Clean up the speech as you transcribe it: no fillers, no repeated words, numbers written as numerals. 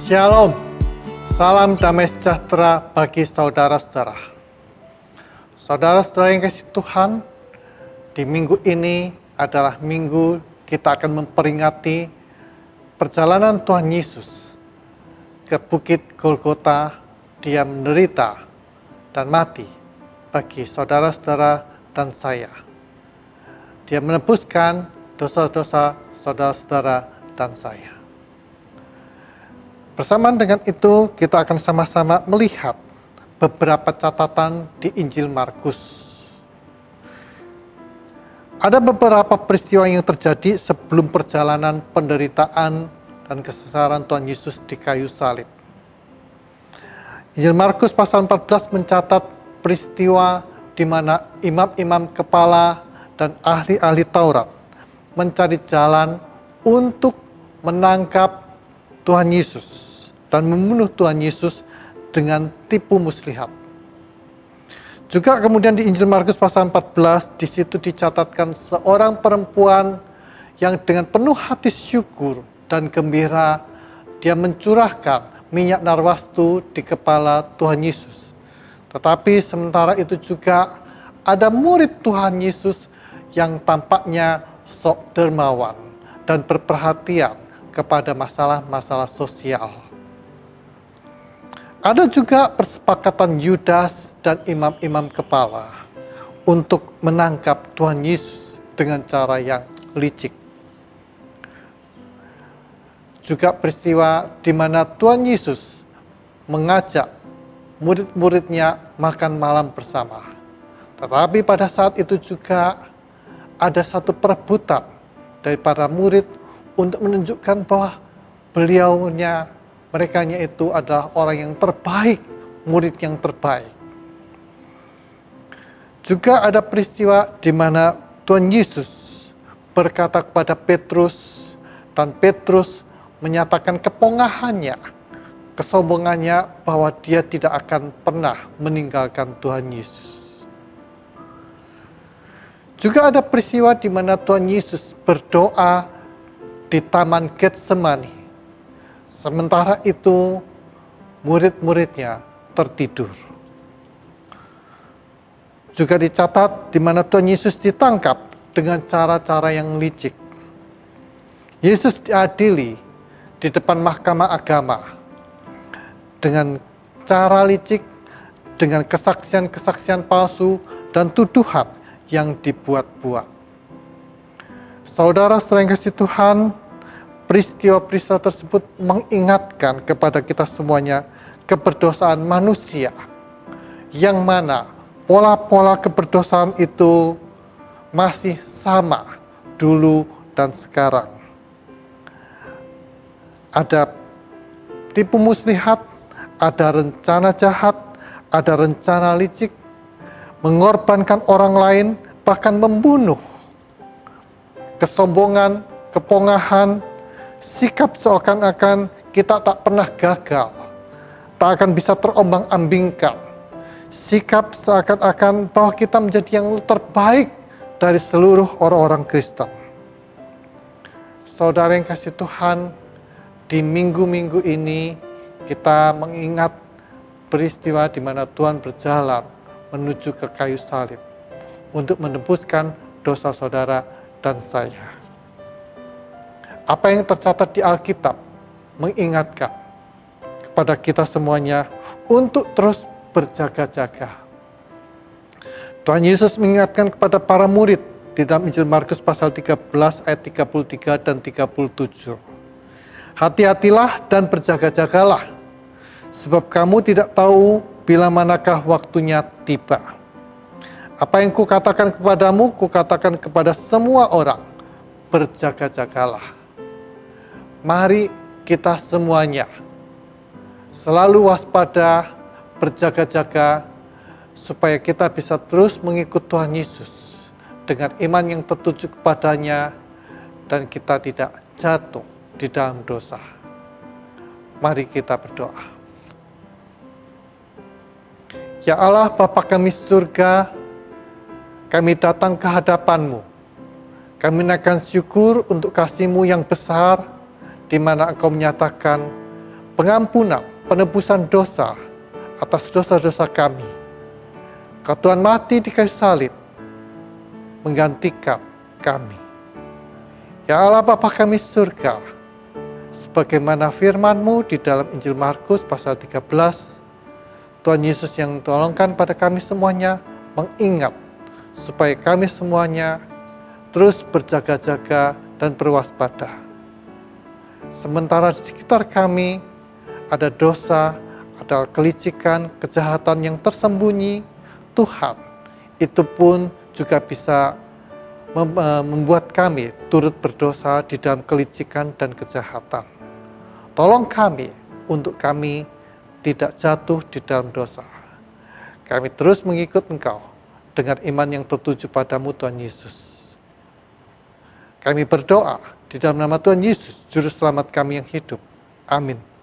Shalom, salam damai sejahtera bagi saudara-saudara. Saudara-saudara yang kasih Tuhan, di minggu ini adalah minggu kita akan memperingati perjalanan Tuhan Yesus ke Bukit Golgota. Dia menderita dan mati bagi saudara-saudara dan saya. Dia menebuskan dosa-dosa saudara-saudara dan saya. Bersamaan dengan itu, kita akan sama-sama melihat beberapa catatan di Injil Markus. Ada beberapa peristiwa yang terjadi sebelum perjalanan penderitaan dan kesesaran Tuhan Yesus di kayu salib. Injil Markus pasal 14 mencatat peristiwa di mana imam-imam kepala dan ahli-ahli Taurat mencari jalan untuk menangkap Tuhan Yesus dan membunuh Tuhan Yesus dengan tipu muslihat. Juga kemudian di Injil Markus pasal 14, di situ dicatatkan seorang perempuan yang dengan penuh hati syukur dan gembira, dia mencurahkan minyak narwastu di kepala Tuhan Yesus. Tetapi sementara itu juga ada murid Tuhan Yesus yang tampaknya sok dermawan dan berperhatian kepada masalah-masalah sosial. Ada juga persepakatan Yudas dan imam-imam kepala untuk menangkap Tuhan Yesus dengan cara yang licik. Juga peristiwa di mana Tuhan Yesus mengajak murid-muridnya makan malam bersama. Tetapi pada saat itu juga ada satu perebutan dari para murid untuk menunjukkan bahwa merekanya itu adalah orang yang terbaik, murid yang terbaik. Juga ada peristiwa di mana Tuhan Yesus berkata kepada Petrus, dan Petrus menyatakan kepongahannya, kesombongannya bahwa dia tidak akan pernah meninggalkan Tuhan Yesus. Juga ada peristiwa di mana Tuhan Yesus berdoa di Taman Getsemani. Sementara itu, murid-muridnya tertidur. Juga dicatat di mana Tuhan Yesus ditangkap dengan cara-cara yang licik. Yesus diadili di depan mahkamah agama dengan cara licik, dengan kesaksian-kesaksian palsu dan tuduhan yang dibuat-buat. Saudara-saudara yang kasih Tuhan, peristiwa-peristiwa tersebut mengingatkan kepada kita semuanya keberdosaan manusia, yang mana pola-pola keberdosaan itu masih sama dulu dan sekarang. Ada tipu muslihat, ada rencana jahat, ada rencana licik, mengorbankan orang lain, bahkan membunuh. Kesombongan, kepongahan, sikap seakan-akan kita tak pernah gagal, tak akan bisa terombang-ambingkan. Sikap seakan-akan bahwa kita menjadi yang terbaik dari seluruh orang-orang Kristen. Saudara yang kasih Tuhan, di minggu-minggu ini kita mengingat peristiwa di mana Tuhan berjalan menuju ke kayu salib untuk menebuskan dosa saudara dan saya. Apa yang tercatat di Alkitab mengingatkan kepada kita semuanya untuk terus berjaga-jaga. Tuhan Yesus mengingatkan kepada para murid di dalam Injil Markus pasal 13 ayat 33 dan 37. Hati-hatilah dan berjaga-jagalah, sebab kamu tidak tahu bila manakah waktunya tiba. Apa yang kukatakan kepadamu, kukatakan kepada semua orang, berjaga-jagalah. Mari kita semuanya selalu waspada, berjaga-jaga, supaya kita bisa terus mengikut Tuhan Yesus dengan iman yang tertuju kepadanya dan kita tidak jatuh di dalam dosa. Mari kita berdoa. Ya Allah, Bapa kami surga, kami datang ke hadapan-Mu. Kami menaikkan syukur untuk kasih-Mu yang besar, di mana Engkau menyatakan pengampunan, penebusan dosa atas dosa-dosa kami. Kau Tuhan mati di kayu salib, menggantikan kami. Ya Allah Bapa kami surga, sebagaimana firman-Mu di dalam Injil Markus pasal 13, Tuhan Yesus yang tolongkan pada kami semuanya, mengingat supaya kami semuanya terus berjaga-jaga dan berwaspada. Sementara di sekitar kami ada dosa, ada kelicikan, kejahatan yang tersembunyi, Tuhan itu pun juga bisa membuat kami turut berdosa di dalam kelicikan dan kejahatan. Tolong kami untuk kami tidak jatuh di dalam dosa. Kami terus mengikut Engkau dengan iman yang tertuju padamu Tuhan Yesus. Kami berdoa di dalam nama Tuhan Yesus, Juru Selamat kami yang hidup. Amin.